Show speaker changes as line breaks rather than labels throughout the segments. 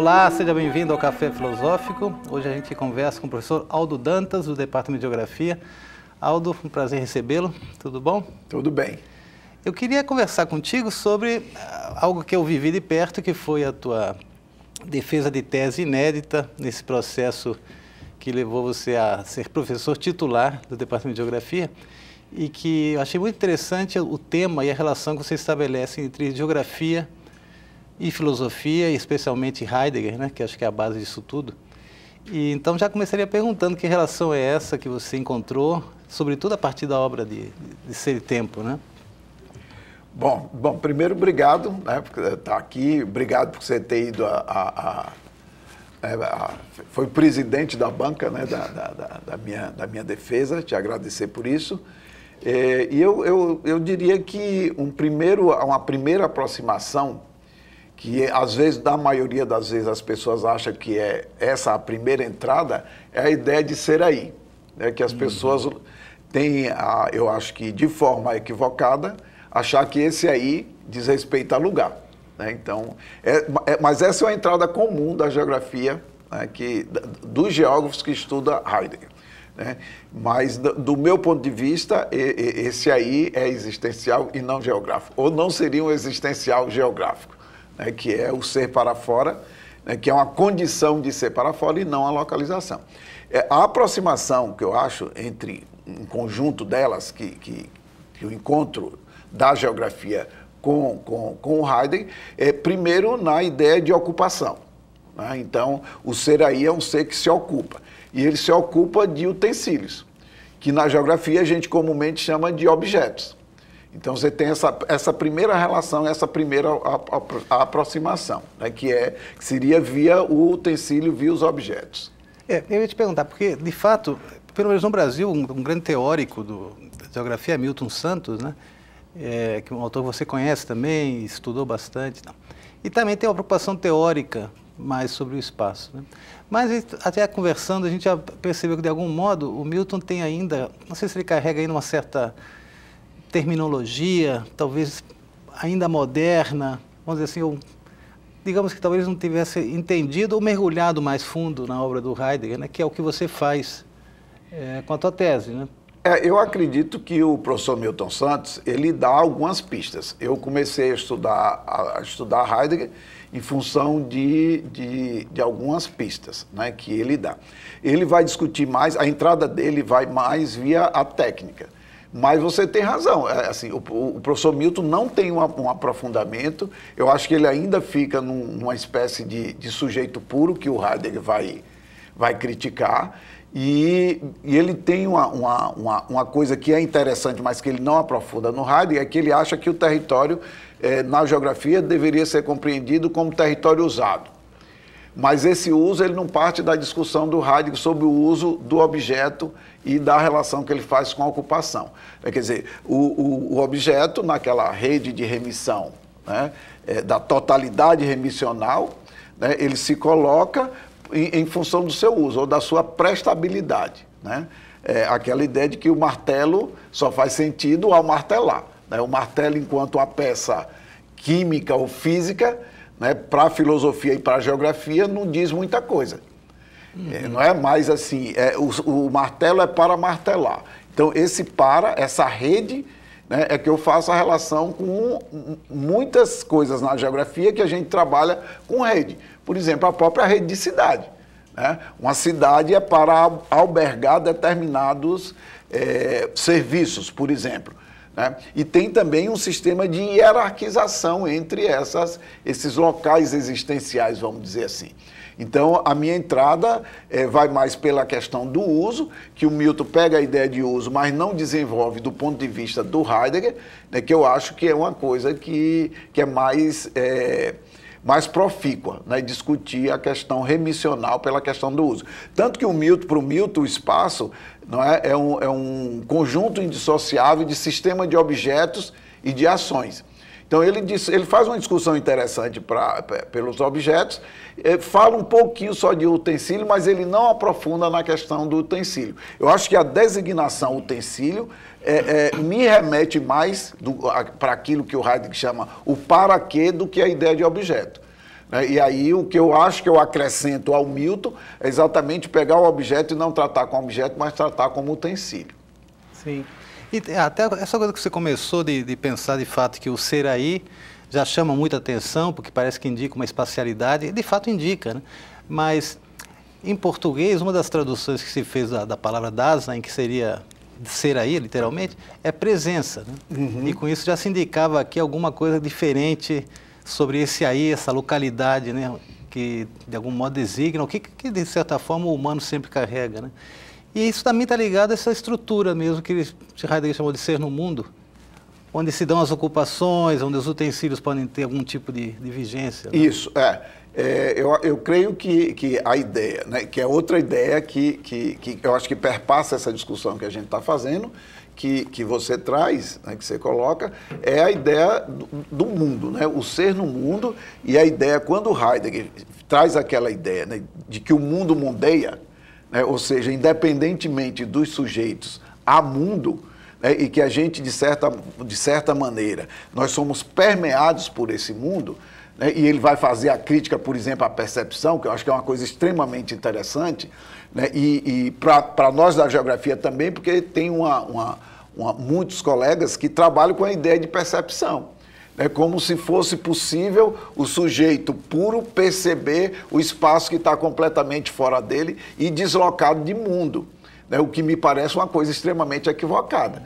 Olá, seja bem-vindo ao Café Filosófico. Hoje a gente conversa com o professor Aldo Dantas, do Departamento de Geografia. Aldo, um prazer recebê-lo. Tudo bom?
Tudo bem.
Eu queria conversar contigo sobre algo que eu vivi de perto, que foi a tua defesa de tese inédita nesse processo que levou você a ser professor titular do Departamento de Geografia, e que eu achei muito interessante o tema e a relação que você estabelece entre geografia e filosofia, e especialmente Heidegger, né, que acho que é a base disso tudo. E então já começaria perguntando que relação é essa que você encontrou, sobretudo a partir da obra de Ser e Tempo, né?
Bom, primeiro, obrigado, né, por estar aqui, obrigado por você ter ido foi presidente da banca, né, da minha defesa, te agradecer por isso. E eu diria que uma primeira aproximação, que às vezes, na maioria das vezes, as pessoas acham que é essa a primeira entrada, é a ideia de ser aí, né, que as pessoas têm, eu acho que de forma equivocada, achar que esse aí diz respeito a lugar, né? Então, mas essa é uma entrada comum da geografia, né, dos geógrafos que estudam Heidegger, né? Mas, do meu ponto de vista, esse aí é existencial e não geográfico, ou não seria um existencial geográfico, né, que é o ser para fora, né, que é uma condição de ser para fora e não a localização. A aproximação que eu acho entre um conjunto delas, que o encontro da geografia com o Heidegger, primeiro na ideia de ocupação, né? Então, o ser aí é um ser que se ocupa, e ele se ocupa de utensílios, que na geografia a gente comumente chama de objetos. Então, você tem essa primeira relação, essa primeira aproximação, né, que seria via o utensílio, via os objetos.
Eu ia te perguntar, porque, de fato, pelo menos no Brasil, um grande teórico da geografia é Milton Santos, né, que é um autor que você conhece também, estudou bastante. Não. E também tem uma preocupação teórica mais sobre o espaço, né? Mas, até conversando, a gente já percebeu que, de algum modo, o Milton tem ainda, não sei se ele carrega ainda uma certa terminologia, talvez ainda moderna, vamos dizer assim, digamos que talvez não tivesse entendido ou mergulhado mais fundo na obra do Heidegger, né, que é o que você faz com a tua tese, né?
Eu acredito que o professor Milton Santos, ele dá algumas pistas. Eu comecei a estudar Heidegger em função de algumas pistas, né, que ele dá. Ele vai discutir mais, a entrada dele vai mais via a técnica. Mas você tem razão, assim, o professor Milton não tem um aprofundamento, eu acho que ele ainda fica numa espécie de sujeito puro que o Heidegger vai criticar, e ele tem uma coisa que é interessante, mas que ele não aprofunda no Heidegger, é que ele acha que o território, na geografia, deveria ser compreendido como território usado. Mas esse uso, ele não parte da discussão do Heidegger sobre o uso do objeto e da relação que ele faz com a ocupação. Quer dizer, o objeto, naquela rede de remissão, né, da totalidade remissional, né, ele se coloca em função do seu uso, ou da sua prestabilidade, né? Aquela ideia de que o martelo só faz sentido ao martelar, né? O martelo, enquanto uma peça química ou física, né, para a filosofia e para a geografia, não diz muita coisa. Não é mais assim, o martelo é para martelar. Então, essa rede, né, é que eu faço a relação com muitas coisas na geografia que a gente trabalha com rede. Por exemplo, a própria rede de cidade, né? Uma cidade é para albergar determinados serviços, por exemplo, né? E tem também um sistema de hierarquização entre esses locais existenciais, vamos dizer assim. Então, a minha entrada vai mais pela questão do uso, que o Milton pega a ideia de uso, mas não desenvolve do ponto de vista do Heidegger, né, que eu acho que é uma coisa que é mais profícua, né, discutir a questão remissional pela questão do uso. Tanto que para o Milton, o espaço não é um conjunto indissociável de sistema de objetos e de ações. Então, ele faz uma discussão interessante pelos objetos, fala um pouquinho só de utensílio, mas ele não aprofunda na questão do utensílio. Eu acho que a designação utensílio me remete mais para aquilo que o Heidegger chama o para quê do que a ideia de objeto. E aí o que eu acho que eu acrescento ao Milton é exatamente pegar o objeto e não tratar como objeto, mas tratar como utensílio.
Sim. E até essa coisa que você começou de pensar de fato que o ser aí já chama muita atenção, porque parece que indica uma espacialidade, e de fato indica, né? Mas em português, uma das traduções que se fez da palavra Dasein, que seria ser aí, literalmente, é presença, né? Uhum. E com isso já se indicava aqui alguma coisa diferente sobre esse aí, essa localidade, né? Que de algum modo designa, o que de certa forma o humano sempre carrega, né? E isso também está ligado a essa estrutura mesmo que Heidegger chamou de ser no mundo, onde se dão as ocupações, onde os utensílios podem ter algum tipo de vigência. Né?
Isso, eu creio que a ideia, né, que é outra ideia que eu acho que perpassa essa discussão que a gente está fazendo, que você traz, né, que você coloca, é a ideia do mundo, né, o ser no mundo, e a ideia, quando Heidegger traz aquela ideia, né, de que o mundo mundeia, né, ou seja, independentemente dos sujeitos, há mundo, e que a gente, de certa maneira, nós somos permeados por esse mundo, né, e ele vai fazer a crítica, por exemplo, à percepção, que eu acho que é uma coisa extremamente interessante, né, e para nós da geografia também, porque tem muitos colegas que trabalham com a ideia de percepção. É como se fosse possível o sujeito puro perceber o espaço que está completamente fora dele e deslocado de mundo. O que me parece uma coisa extremamente equivocada.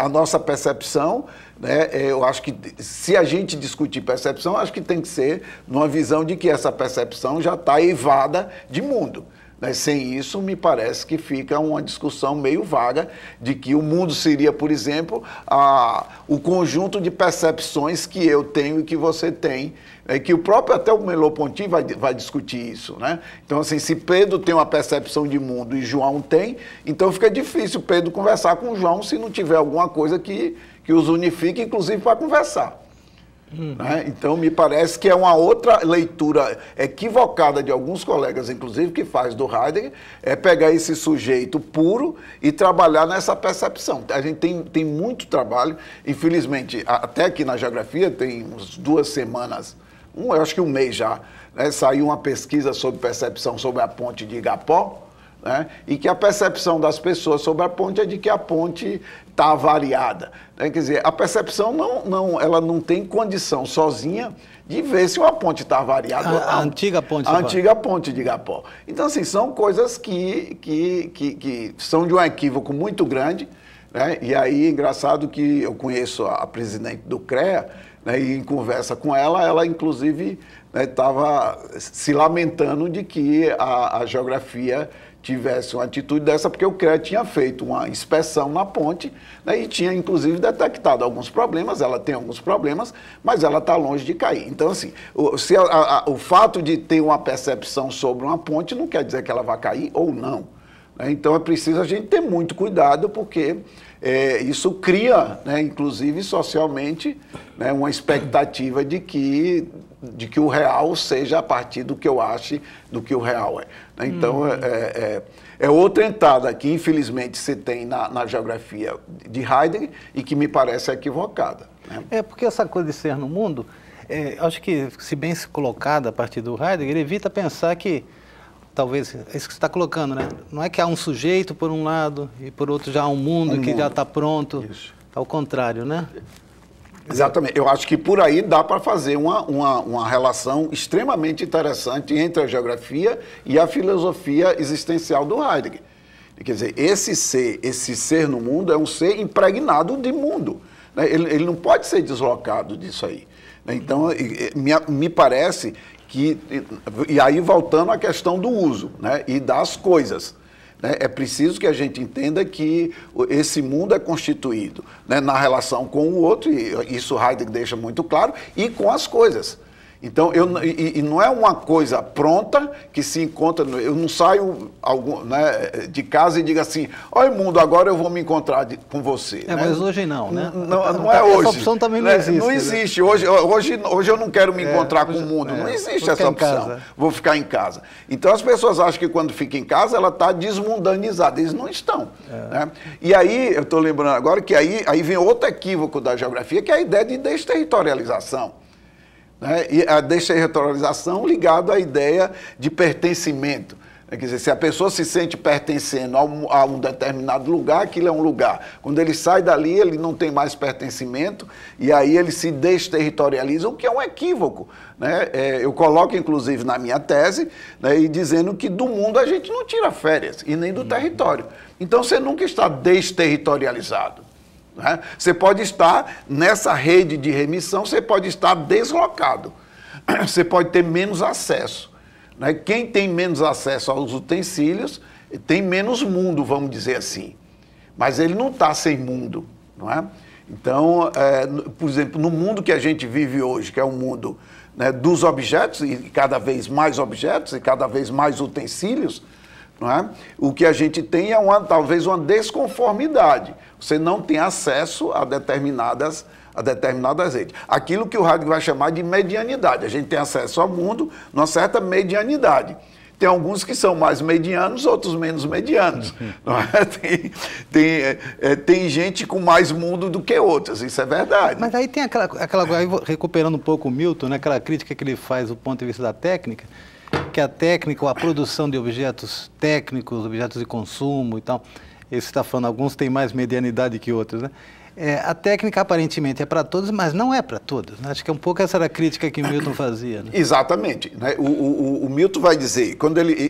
A nossa percepção, eu acho que se a gente discutir percepção, acho que tem que ser numa visão de que essa percepção já está eivada de mundo. Sem isso, me parece que fica uma discussão meio vaga de que o mundo seria, por exemplo, o conjunto de percepções que eu tenho e que você tem, que o próprio até o Merleau-Ponty vai discutir isso, né? Então, assim, se Pedro tem uma percepção de mundo e João tem, então fica difícil Pedro conversar com João se não tiver alguma coisa que os unifique, inclusive para conversar. Né? Então, me parece que é uma outra leitura equivocada de alguns colegas, inclusive, que faz do Heidegger, é pegar esse sujeito puro e trabalhar nessa percepção. A gente tem muito trabalho, infelizmente, até aqui na geografia, tem uns 2 semanas, eu acho que um mês já, né, saiu uma pesquisa sobre percepção sobre a ponte de Igapó, né, e que a percepção das pessoas sobre a ponte é de que a ponte está variada. Né? Quer dizer, a percepção ela não tem condição sozinha de ver se uma ponte está variada ou não.
A antiga ponte.
A antiga ponte de Igapó. Então, assim, são coisas que são de um equívoco muito grande. Né? E aí, engraçado que eu conheço a presidente do CREA, né, e em conversa com ela inclusive estava se lamentando de que a geografia tivesse uma atitude dessa, porque o CREA tinha feito uma inspeção na ponte, né, e tinha, inclusive, detectado alguns problemas. Ela tem alguns problemas, mas ela está longe de cair. Então, assim, o fato de ter uma percepção sobre uma ponte não quer dizer que ela vai cair ou não. Né? Então, é preciso a gente ter muito cuidado, porque isso cria, né, inclusive socialmente, né, uma expectativa de que o real seja a partir do que eu ache do que o real é. Então, é outra entrada que, infelizmente, se tem na geografia de Heidegger e que me parece equivocada. Né?
Porque essa coisa de ser no mundo, acho que, se bem colocada a partir do Heidegger, ele evita pensar que, talvez, é isso que você está colocando, né? Não é que há um sujeito por um lado e por outro já há um mundo que já está pronto. Isso. Ao contrário, né?
Exatamente. Eu acho que por aí dá para fazer uma relação extremamente interessante entre a geografia e a filosofia existencial do Heidegger. Quer dizer, esse ser no mundo é um ser impregnado de mundo. Né? Ele não pode ser deslocado disso aí. Né? Então, me parece que... E aí, voltando à questão do uso, né, e das coisas. É preciso que a gente entenda que esse mundo é constituído, né, na relação com o outro, e isso Heidegger deixa muito claro, e com as coisas. Então, não é uma coisa pronta que se encontra... Eu não saio de casa e digo assim, olha, mundo, agora eu vou me encontrar com você. Né?
Mas hoje não, né?
Não é hoje.
Essa opção também não existe.
Não existe. Né? Hoje eu não quero me encontrar com o mundo. Não existe essa opção. Vou ficar em casa. Então, as pessoas acham que quando fica em casa, ela está desmundanizada. Eles não estão. Né? E aí, eu estou lembrando agora que aí vem outro equívoco da geografia, que é a ideia de desterritorialização. né? E a desterritorialização ligada à ideia de pertencimento. Quer dizer, se a pessoa se sente pertencendo a um determinado lugar, aquilo é um lugar. Quando ele sai dali, ele não tem mais pertencimento e aí ele se desterritorializa, o que é um equívoco, né? Eu coloco, inclusive, na minha tese, né, e dizendo que do mundo a gente não tira férias e nem do território. Então, você nunca está desterritorializado. Né? Você pode estar nessa rede de remissão, você pode estar deslocado. Você pode ter menos acesso. Quem tem menos acesso aos utensílios tem menos mundo, vamos dizer assim. Mas ele não está sem mundo, não é? Então, por exemplo, no mundo que a gente vive hoje, que é o mundo, né, dos objetos, e cada vez mais objetos, e cada vez mais utensílios, não é? O que a gente tem é talvez uma desconformidade. Você não tem acesso a determinadas redes. Aquilo que o Heidegger vai chamar de medianidade. A gente tem acesso ao mundo numa certa medianidade. Tem alguns que são mais medianos, outros menos medianos. Não é? Tem gente com mais mundo do que outras, isso é verdade.
Mas aí tem aquela recuperando um pouco o Milton, né, aquela crítica que ele faz do ponto de vista da técnica, que a técnica, ou a produção de objetos técnicos, objetos de consumo e tal, esse está falando, alguns têm mais medianidade que outros, né? A técnica aparentemente é para todos, mas não é para todos, né? Acho que é um pouco essa era a crítica que o Milton fazia, né?
Exatamente, né? O Milton vai dizer,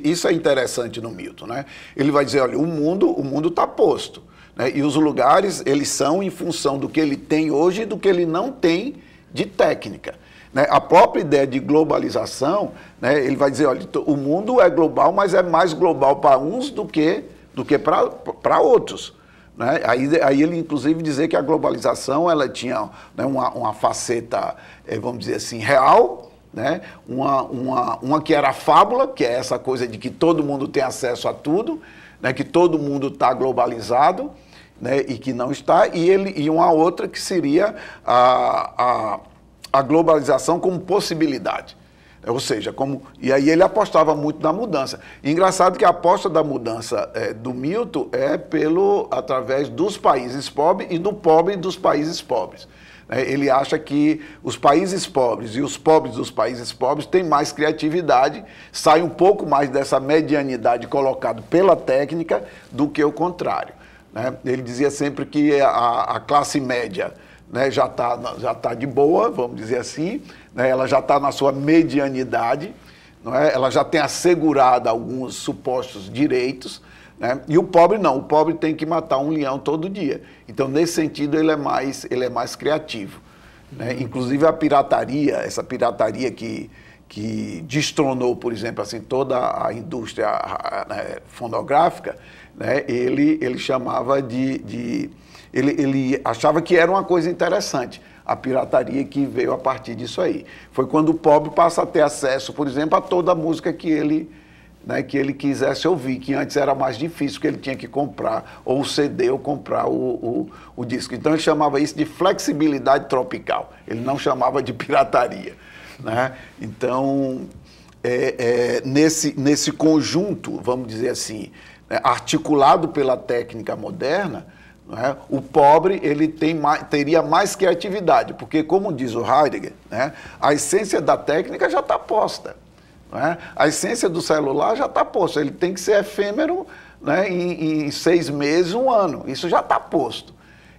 isso é interessante no Milton, né? Ele vai dizer, olha, o mundo está posto, né? E os lugares, eles são em função do que ele tem hoje e do que ele não tem de técnica. Né? A própria ideia de globalização, né? Ele vai dizer, olha, o mundo é global, mas é mais global para uns do que para outros. Né? Aí ele, inclusive, dizer que a globalização ela tinha, né, uma faceta, vamos dizer assim, real, né? Uma que era a fábula, que é essa coisa de que todo mundo tem acesso a tudo, né? Que todo mundo está globalizado, né? E que não está, e uma outra que seria a globalização como possibilidade. Ou seja, e aí ele apostava muito na mudança. E engraçado que a aposta da mudança do Milton é através dos países pobres e do pobre dos países pobres. Ele acha que os países pobres e os pobres dos países pobres têm mais criatividade, sai um pouco mais dessa medianidade colocada pela técnica do que o contrário. Ele dizia sempre que a classe média, né, já tá de boa, vamos dizer assim, né, ela já está na sua medianidade, não é? Ela já tem assegurado alguns supostos direitos, né? E o pobre não, o pobre tem que matar um leão todo dia. Então, nesse sentido, ele é mais criativo. Né? Inclusive a pirataria, essa pirataria que destronou, por exemplo, assim, toda a indústria, né, fonográfica, né, ele chamava ele achava que era uma coisa interessante, a pirataria que veio a partir disso aí. Foi quando o pobre passa a ter acesso, por exemplo, a toda a música que ele quisesse ouvir, que antes era mais difícil, que ele tinha que comprar ou o CD ou comprar o disco. Então ele chamava isso de flexibilidade tropical, ele não chamava de pirataria. Né? Então, nesse conjunto, vamos dizer assim, articulado pela técnica moderna, né, o pobre ele teria mais criatividade, porque, como diz o Heidegger, né, a essência da técnica já está posta. Né? A essência do celular já está posta, ele tem que ser efêmero, né, em 6 meses, 1 ano, isso já está posto.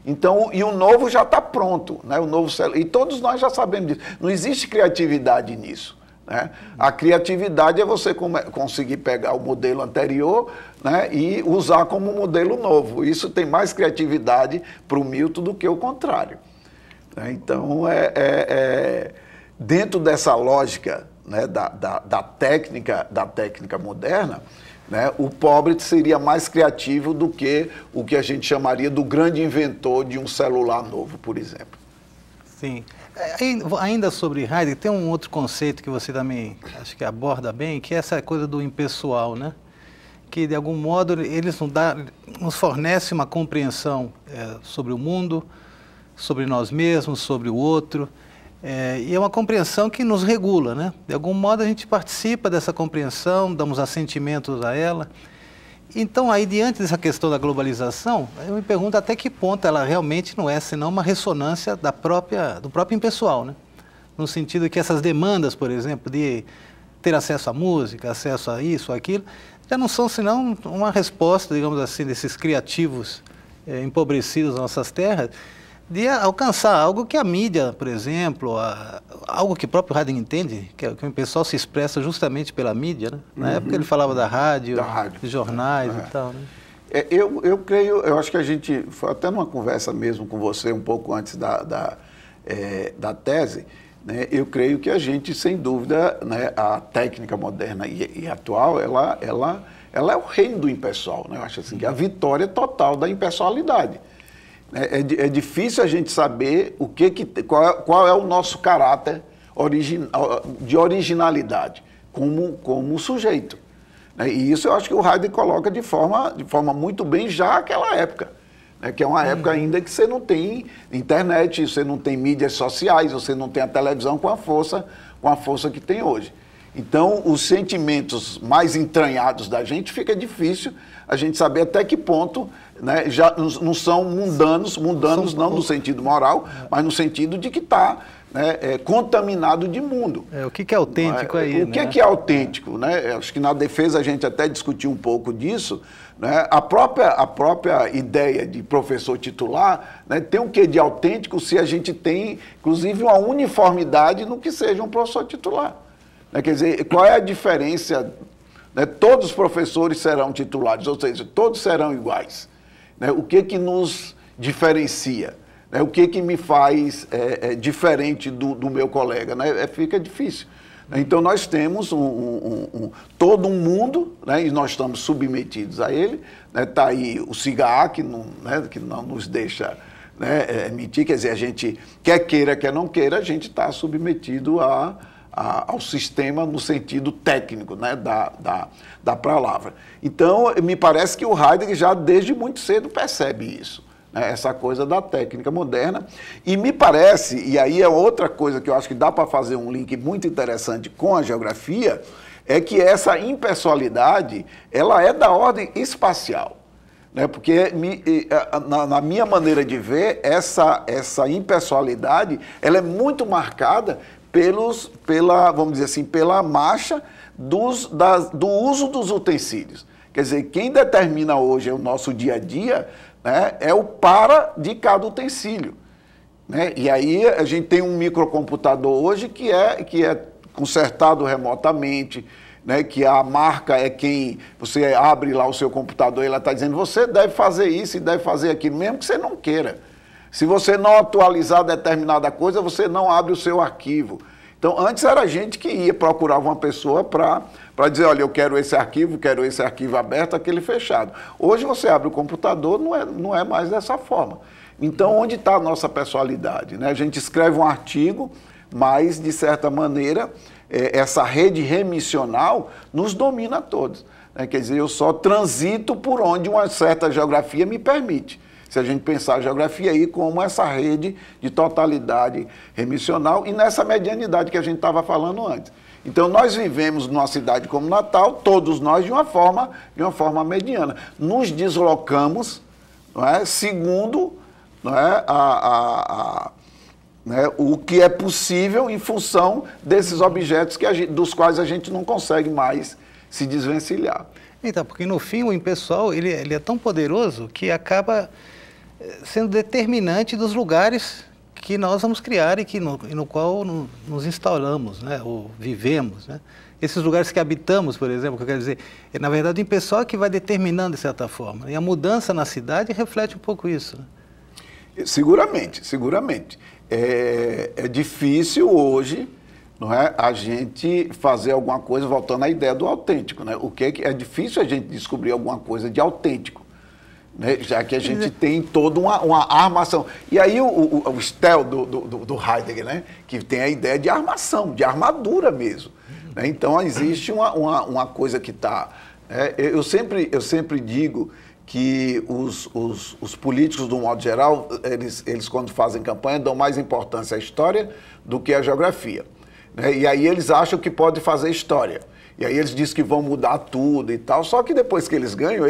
Então, e o novo já está pronto, né? O novo celular, e todos nós já sabemos disso. Não existe criatividade nisso. Né? A criatividade é você conseguir pegar o modelo anterior, né, e usar como modelo novo. Isso tem mais criatividade para o Milton do que o contrário. Né? Então, dentro dessa lógica, né, da técnica moderna, né, o pobre seria mais criativo do que o que a gente chamaria do grande inventor de um celular novo, por exemplo.
Sim. Ainda sobre Heidegger, tem um outro conceito que você também acho que aborda bem, que é essa coisa do impessoal, né? Que de algum modo eles nos fornecem uma compreensão sobre o mundo, sobre nós mesmos, sobre o outro, e é uma compreensão que nos regula, né? De algum modo a gente participa dessa compreensão, damos assentimentos a ela. Então, aí, diante dessa questão da globalização, eu me pergunto até que ponto ela realmente não é senão uma ressonância do próprio impessoal, né? no sentido que essas demandas, por exemplo, de ter acesso à música, acesso a isso, aquilo, já não são senão uma resposta, digamos assim, desses criativos empobrecidos das nossas terras, de alcançar algo que a mídia, por exemplo, algo que o próprio Heidegger entende, que o pessoal se expressa justamente pela mídia, né? Na época ele falava da rádio, de jornais e tal, né?
Eu creio, eu acho que a gente, foi até numa conversa mesmo com você, um pouco antes da tese, né, eu creio que a gente, sem dúvida, né, a técnica moderna e atual, ela é o reino do impessoal, né? Eu acho assim, que é a vitória total da impessoalidade. É difícil a gente saber qual é o nosso caráter de originalidade como sujeito. E isso eu acho que o Heidegger coloca de forma muito bem já naquela época, né? Que é uma época ainda que você não tem internet, você não tem mídias sociais, você não tem a televisão com a força que tem hoje. Então, os sentimentos mais entranhados da gente fica difícil a gente saber até que ponto, né, já não são mundanos não no sentido moral, mas no sentido de que está, né, contaminado de mundo.
O que é autêntico aí?
O que é autêntico? Né? Acho que na defesa a gente até discutiu um pouco disso. Né? A própria ideia de professor titular, né, tem um quê de autêntico se a gente tem, inclusive, uma uniformidade no que seja um professor titular. Né? Quer dizer, qual é a diferença? Né? Todos os professores serão titulares, ou seja, todos serão iguais. Né? O que nos diferencia? Né? O que me faz diferente do meu colega? Né? Fica difícil. Então, nós temos todo um mundo, né, e nós estamos submetidos a ele. Está aí o CIGA, que não nos deixa, né, emitir, quer dizer, a gente, quer queira, quer não queira, a gente está submetido ao sistema no sentido técnico, né, da palavra. Então, me parece que o Heidegger já desde muito cedo percebe isso. Essa coisa da técnica moderna, e me parece, e aí é outra coisa que eu acho que dá para fazer um link muito interessante com a geografia, é que essa impessoalidade, ela é da ordem espacial, né? Porque na minha maneira de ver, essa impessoalidade, ela é muito marcada vamos dizer assim, pela marcha do uso dos utensílios. Quer dizer, quem determina hoje o nosso dia a dia, né, é o para de cada utensílio. Né? E aí a gente tem um microcomputador hoje que é consertado remotamente, né, que a marca é quem, você abre lá o seu computador e ela está dizendo, você deve fazer isso e deve fazer aquilo, mesmo que você não queira. Se você não atualizar determinada coisa, você não abre o seu arquivo. Então, antes era a gente que ia procurar uma pessoa para dizer, olha, eu quero esse arquivo aberto, aquele fechado. Hoje você abre o computador, não é mais dessa forma. Então, onde está a nossa pessoalidade? Né? A gente escreve um artigo, mas, de certa maneira, essa rede remissional nos domina a todos. Né? Quer dizer, eu só transito por onde uma certa geografia me permite. Se a gente pensar a geografia aí como essa rede de totalidade remissional e nessa medianidade que a gente estava falando antes. Então, nós vivemos numa cidade como Natal, todos nós, de uma forma mediana. Nos deslocamos, não é, segundo, não é, né, o que é possível em função desses objetos dos quais a gente não consegue mais se desvencilhar.
Então, porque no fim o impessoal ele é tão poderoso que acaba sendo determinante dos lugares que nós vamos criar e no qual nos instalamos, né, ou vivemos, né? Esses lugares que habitamos, por exemplo, que eu quero dizer, na verdade o impessoal é que vai determinando de certa forma. E a mudança na cidade reflete um pouco isso. Né?
Seguramente. É difícil hoje, não é, a gente fazer alguma coisa, voltando à ideia do autêntico. Né? O que é difícil a gente descobrir alguma coisa de autêntico. Né? Já que a gente tem toda uma armação. E aí o Stel do Heidegger, né? Que tem a ideia de armação, de armadura mesmo. Né? Então existe uma coisa que está... eu sempre digo que os políticos, do modo geral, eles quando fazem campanha dão mais importância à história do que à geografia. Né? E aí eles acham que pode fazer história. E aí eles dizem que vão mudar tudo e tal, só que depois que eles ganham,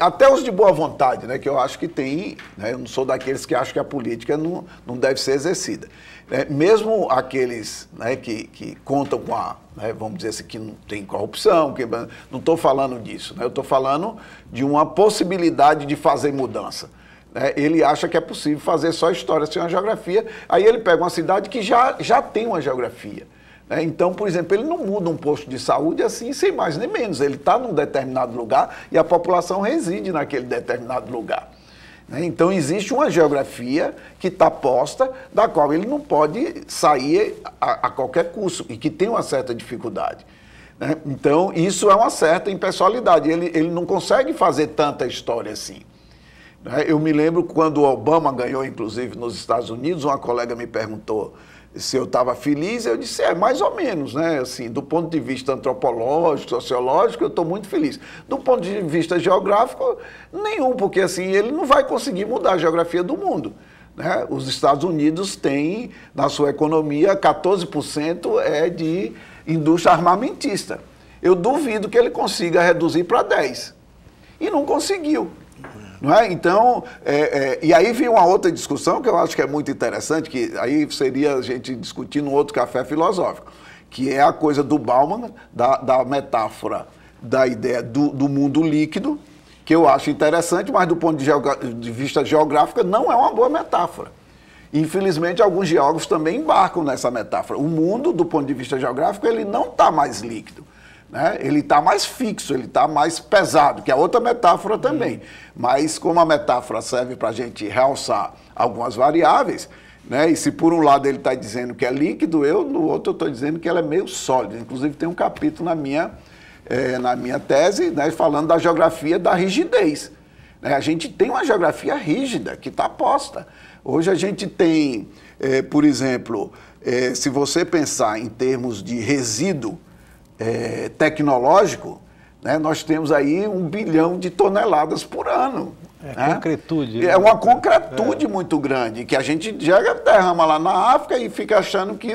até os de boa vontade, né, que eu acho que tem, né, eu não sou daqueles que acham que a política não deve ser exercida. Mesmo aqueles, né, que contam com né, vamos dizer assim, que não tem corrupção, não estou falando disso, né, eu estou falando de uma possibilidade de fazer mudança. Ele acha que é possível fazer só história sem uma geografia, aí ele pega uma cidade que já tem uma geografia. Então, por exemplo, ele não muda um posto de saúde assim, sem mais nem menos. Ele está num determinado lugar e a população reside naquele determinado lugar. Então, existe uma geografia que está posta, da qual ele não pode sair a qualquer custo e que tem uma certa dificuldade. Então, isso é uma certa impessoalidade. Ele não consegue fazer tanta história assim. Eu me lembro quando o Obama ganhou, inclusive, nos Estados Unidos, uma colega me perguntou se eu estava feliz, eu disse, mais ou menos, né? Assim, do ponto de vista antropológico, sociológico, eu estou muito feliz. Do ponto de vista geográfico, nenhum, porque assim, ele não vai conseguir mudar a geografia do mundo. Né? Os Estados Unidos têm, na sua economia, 14% é de indústria armamentista. Eu duvido que ele consiga reduzir para 10%. E não conseguiu. Não é? Então, e aí vem uma outra discussão que eu acho que é muito interessante, que aí seria a gente discutir num outro café filosófico, que é a coisa do Bauman, da metáfora, da ideia do mundo líquido, que eu acho interessante, mas do ponto de vista geográfico não é uma boa metáfora. Infelizmente, alguns geógrafos também embarcam nessa metáfora. O mundo, do ponto de vista geográfico, ele não está mais líquido. Né? Ele está mais fixo, ele está mais pesado, que é outra metáfora também. Mas como a metáfora serve para a gente realçar algumas variáveis, né? E se por um lado ele está dizendo que é líquido, no outro eu estou dizendo que ela é meio sólida. Inclusive tem um capítulo na minha tese, né, falando da geografia da rigidez. Né? A gente tem uma geografia rígida que está posta. Hoje a gente tem, por exemplo, se você pensar em termos de resíduo, tecnológico, né, nós temos aí 1 bilhão de toneladas por ano. Né?
Concretude.
É uma concretude muito grande, que a gente derrama lá na África e fica achando que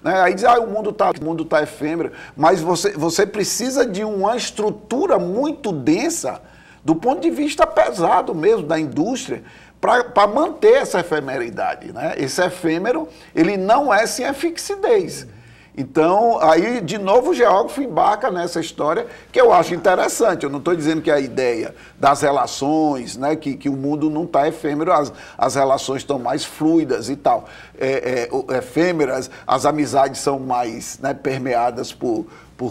né, aí diz, o mundo tá efêmero, mas você precisa de uma estrutura muito densa, do ponto de vista pesado mesmo, da indústria, para manter essa efemeridade. Né? Esse efêmero, ele não é sem a fixidez. Então, aí, de novo, o geógrafo embarca nessa história, que eu acho interessante. Eu não estou dizendo que a ideia das relações, né, que o mundo não está efêmero, as relações estão mais fluidas e tal. Efêmeras, as amizades são mais, né, permeadas por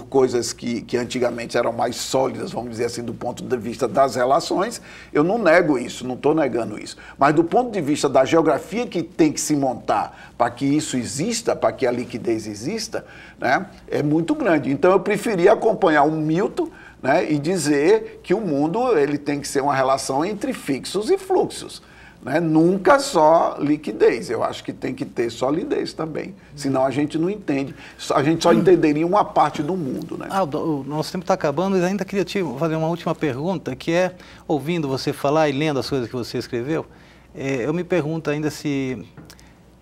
coisas que antigamente eram mais sólidas, vamos dizer assim, do ponto de vista das relações. Eu não nego isso, não estou negando isso. Mas do ponto de vista da geografia que tem que se montar para que isso exista, para que a liquidez exista, né, é muito grande. Então eu preferi acompanhar o Milton, né, e dizer que o mundo ele tem que ser uma relação entre fixos e fluxos. Né? Nunca só liquidez, eu acho que tem que ter solidez também, senão a gente não entende, a gente só entenderia uma parte do mundo. Né?
O nosso tempo está acabando, mas ainda queria te fazer uma última pergunta, que é, ouvindo você falar e lendo as coisas que você escreveu, eu me pergunto ainda se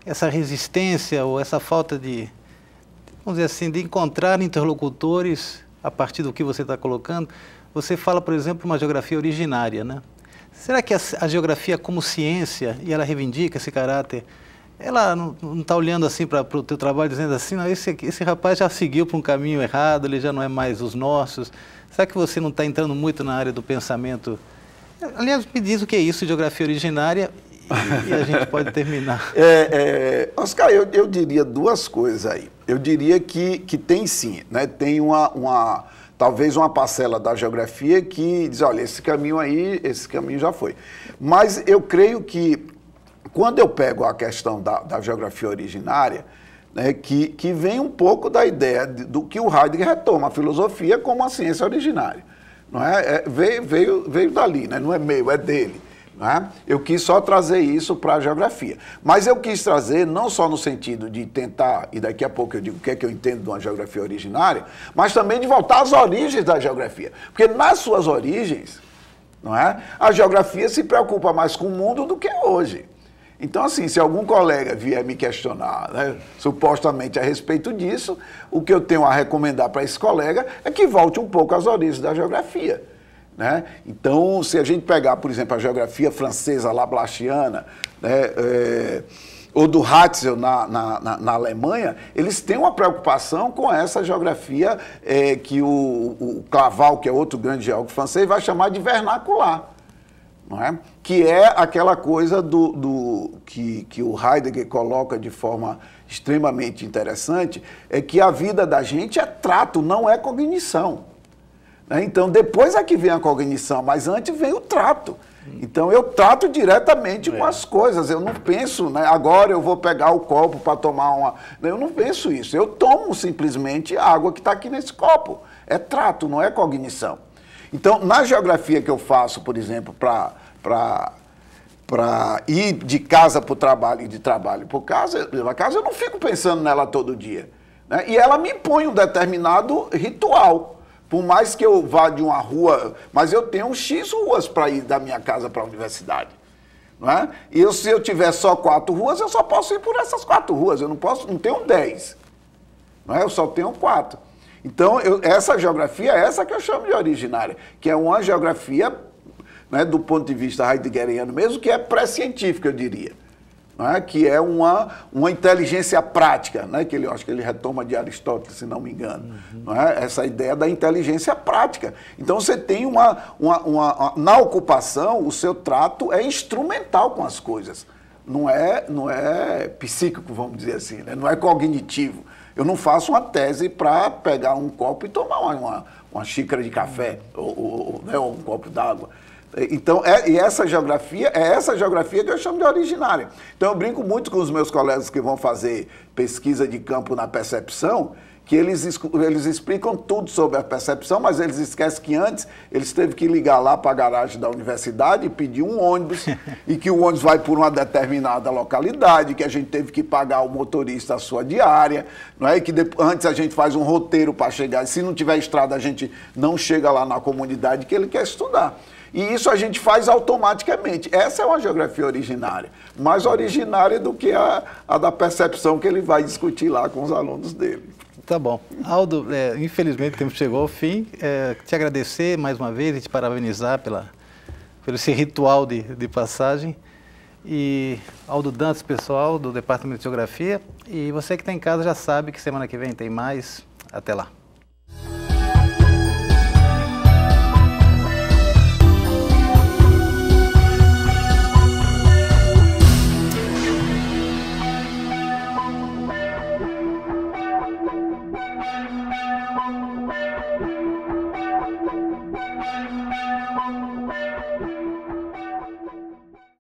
essa resistência ou essa falta de, vamos dizer assim, de encontrar interlocutores a partir do que você está colocando, você fala, por exemplo, uma geografia originária, né? Será que a geografia como ciência, e ela reivindica esse caráter, ela não está olhando assim para o teu trabalho, dizendo assim, não, esse rapaz já seguiu para um caminho errado, ele já não é mais os nossos. Será que você não está entrando muito na área do pensamento? Aliás, me diz o que é isso, geografia originária, e a gente pode terminar.
Oscar, eu diria duas coisas aí. Eu diria que tem sim, né? Tem talvez uma parcela da geografia que diz, olha, esse caminho aí, esse caminho já foi. Mas eu creio que, quando eu pego a questão da geografia originária, né, que vem um pouco da ideia do que o Heidegger retoma, a filosofia como a ciência originária. Não é? Veio dali, né? Não é meu, é dele. Né? Eu quis só trazer isso para a geografia. Mas eu quis trazer não só no sentido de tentar, e daqui a pouco eu digo o que é que eu entendo de uma geografia originária, mas também de voltar às origens da geografia. Porque nas suas origens, não é? A geografia se preocupa mais com o mundo do que hoje. Então, assim, se algum colega vier me questionar, né, supostamente a respeito disso, o que eu tenho a recomendar para esse colega é que volte um pouco às origens da geografia. Né? Então, se a gente pegar, por exemplo, a geografia francesa, laplaciana, né, ou do Hatzel na Alemanha, eles têm uma preocupação com essa geografia que o Claval, que é outro grande geógrafo francês, vai chamar de vernacular. Não é? Que é aquela coisa que o Heidegger coloca de forma extremamente interessante, é que a vida da gente é trato, não é cognição. Né? Então, depois é que vem a cognição, mas antes vem o trato. Então, eu trato diretamente com as coisas, eu não penso, né, agora eu vou pegar o copo para tomar uma... Eu não penso isso, eu tomo simplesmente a água que está aqui nesse copo. É trato, não é cognição. Então, na geografia que eu faço, por exemplo, para ir de casa para o trabalho e de trabalho para casa, eu não fico pensando nela todo dia. Né? E ela me impõe um determinado ritual. Por mais que eu vá de uma rua, mas eu tenho X ruas para ir da minha casa para a universidade. Não é? E se eu tiver só 4 ruas, eu só posso ir por essas 4 ruas. Eu não tenho 10. Não é? Eu só tenho 4. Então, essa geografia é essa que eu chamo de originária, que é uma geografia, né, do ponto de vista heideggeriano mesmo, que é pré-científica, eu diria. Não é? Que é uma inteligência prática, né? Que eu acho que ele retoma de Aristóteles, se não me engano. Não é? Essa ideia da inteligência prática. Então, você tem na ocupação, o seu trato é instrumental com as coisas. Não é psíquico, vamos dizer assim, né? Não é cognitivo. Eu não faço uma tese para pegar um copo e tomar uma xícara de café ou um copo d'água. Então, essa geografia que eu chamo de originária. Então, eu brinco muito com os meus colegas que vão fazer pesquisa de campo na percepção, que eles explicam tudo sobre a percepção, mas eles esquecem que antes eles teve que ligar lá para a garagem da universidade e pedir um ônibus, e que o ônibus vai por uma determinada localidade, que a gente teve que pagar ao motorista a sua diária, não é? E que antes a gente faz um roteiro para chegar, e se não tiver estrada a gente não chega lá na comunidade que ele quer estudar. E isso a gente faz automaticamente. Essa é uma geografia originária, mais originária do que a da percepção que ele vai discutir lá com os alunos dele.
Tá bom. Aldo, infelizmente o tempo chegou ao fim. Te agradecer mais uma vez e te parabenizar pelo esse ritual de passagem. E Aldo Dantas, pessoal do Departamento de Geografia. E você que está em casa já sabe que semana que vem tem mais. Até lá.